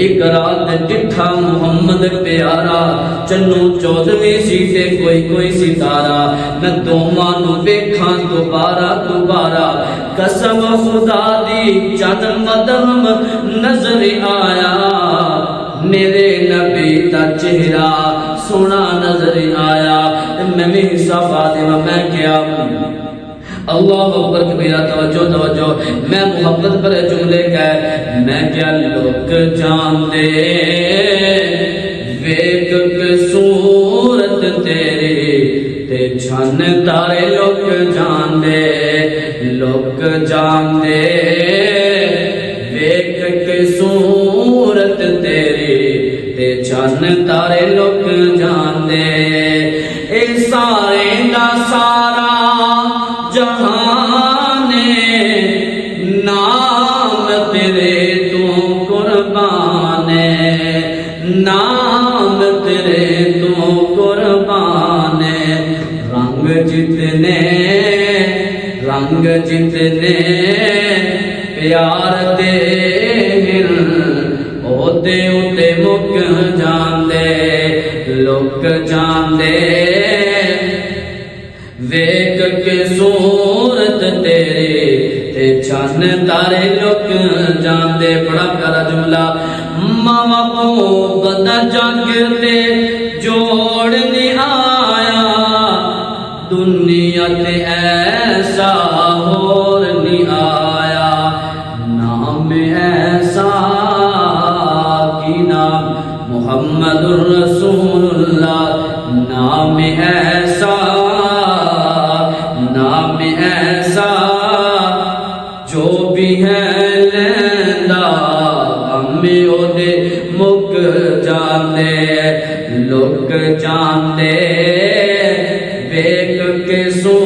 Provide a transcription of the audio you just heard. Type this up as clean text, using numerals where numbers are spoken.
ایک رات ڈٹھا محمد پیارا چنو 14ویں سی تے کوئی ستارہ میں دوواں نو ویکھاں دوبارہ قسم خدا دی چند مدھم نظر آیا میرے نبی دا چہرہ سونا نظر آیا میں بھی حصہ فاطمہ میں کیا اللہ اکبر کبیرہ توجہ میں محبت پر جملے کہہ میں کیا لوگ جان دے ویک کے صورت تیری تے چھن تارے لوگ جان دے ویک کے صورت تیری تے چھن تارے لوگ جان دے اے سارے دا سارا جہان نام تیرے تو قربان نام تیرے تو قربان رنگ جتنے پیار دے او دے اتے مک جان دے لوک جان دے ویک کے صورت تیری تے چھن تارے لوگ جان دے بڑا پیارا جملہ ماما کو بندہ جنگ تے جوڑ نہیں آیا دنیا تے ایسا اور نہیں آیا نام ایسا کی نام محمد رسول اللہ نام ایسا جو بھی ہے لیندہ ہمیں او دے مک جان دے لوگ جان دے ویک کے سو